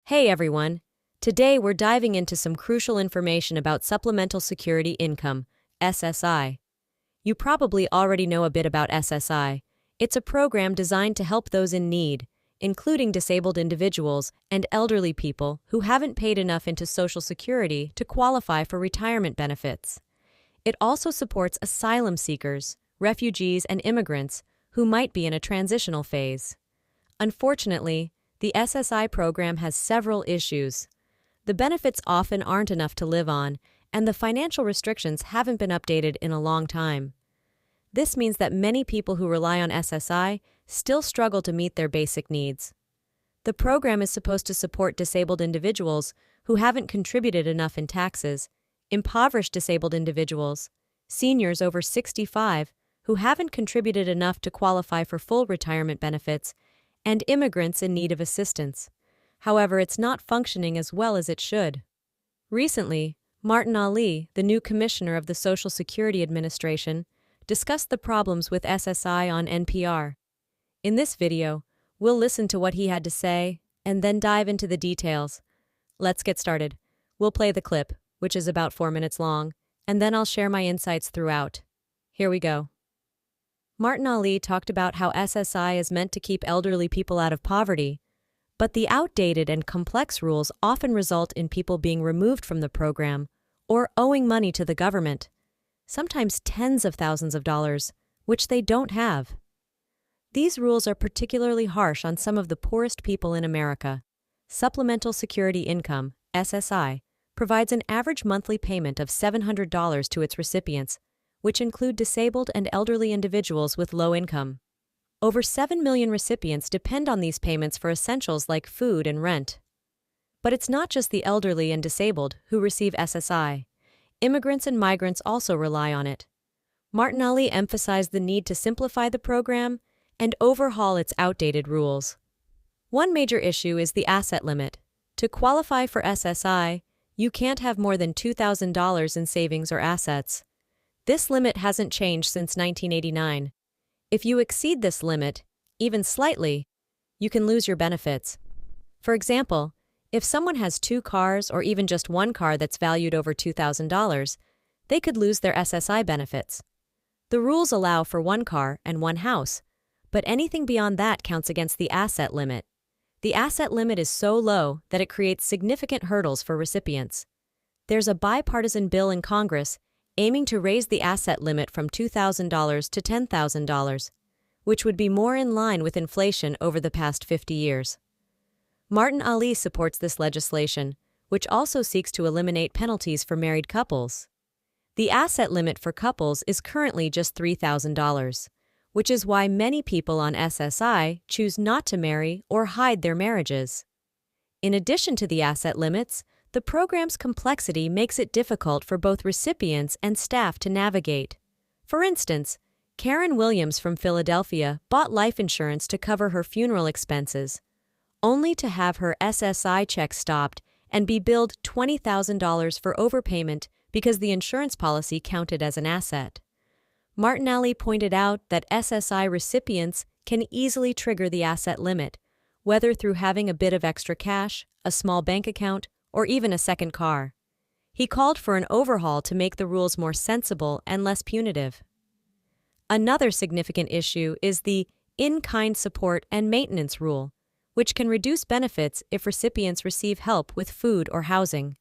Hey everyone! Today we're diving into some crucial information about Supplemental Security Income, SSI. You probably already know a bit about SSI. It's a program designed to help those in need, including disabled individuals and elderly people who haven't paid enough into Social Security to qualify for retirement benefits. It also supports asylum seekers, refugees, and immigrants who might be in a transitional phase. Unfortunately, the SSI program has several issues. The benefits often aren't enough to live on, and the financial restrictions haven't been updated in a long time. This means that many people who rely on SSI still struggle to meet their basic needs. The program is supposed to support disabled individuals who haven't contributed enough in taxes, impoverished disabled individuals, seniors over 65 who haven't contributed enough to qualify for full retirement benefits, and immigrants in need of assistance. However, it's not functioning as well as it should. Recently, Martin Ali, the new commissioner of the Social Security Administration, discussed the problems with SSI on NPR. In this video, we'll listen to what he had to say and then dive into the details. Let's get started. We'll play the clip, which is about 4 minutes long, and then I'll share my insights throughout. Here we go. Martin Ali talked about how SSI is meant to keep elderly people out of poverty, but the outdated and complex rules often result in people being removed from the program or owing money to the government, sometimes tens of thousands of dollars, which they don't have. These rules are particularly harsh on some of the poorest people in America. Supplemental Security Income, SSI, provides an average monthly payment of $700 to its recipients, which include disabled and elderly individuals with low income. Over 7 million recipients depend on these payments for essentials like food and rent. But it's not just the elderly and disabled who receive SSI. Immigrants and migrants also rely on it. Martin Ali emphasized the need to simplify the program and overhaul its outdated rules. One major issue is the asset limit. To qualify for SSI, you can't have more than $2,000 in savings or assets. This limit hasn't changed since 1989. If you exceed this limit, even slightly, you can lose your benefits. For example, if someone has 2 cars or even just 1 car that's valued over $2,000, they could lose their SSI benefits. The rules allow for 1 car and 1 house, but anything beyond that counts against the asset limit. The asset limit is so low that it creates significant hurdles for recipients. There's a bipartisan bill in Congress aiming to raise the asset limit from $2,000 to $10,000, which would be more in line with inflation over the past 50 years. Martin Ali supports this legislation, which also seeks to eliminate penalties for married couples. The asset limit for couples is currently just $3,000, which is why many people on SSI choose not to marry or hide their marriages. In addition to the asset limits, the program's complexity makes it difficult for both recipients and staff to navigate. For instance, Karen Williams from Philadelphia bought life insurance to cover her funeral expenses, only to have her SSI check stopped and be billed $20,000 for overpayment because the insurance policy counted as an asset. Martin Ali pointed out that SSI recipients can easily trigger the asset limit, whether through having a bit of extra cash, a small bank account, or even a second car. He called for an overhaul to make the rules more sensible and less punitive. Another significant issue is the in-kind support and maintenance rule, which can reduce benefits if recipients receive help with food or housing.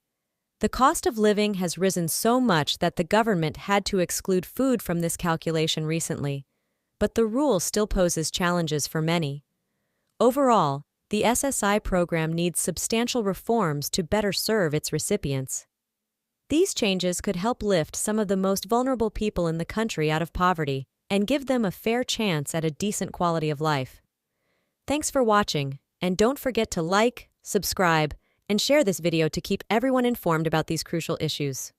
The cost of living has risen so much that the government had to exclude food from this calculation recently, but the rule still poses challenges for many. Overall, the SSI program needs substantial reforms to better serve its recipients. These changes could help lift some of the most vulnerable people in the country out of poverty and give them a fair chance at a decent quality of life. Thanks for watching, and don't forget to like, subscribe, and share this video to keep everyone informed about these crucial issues.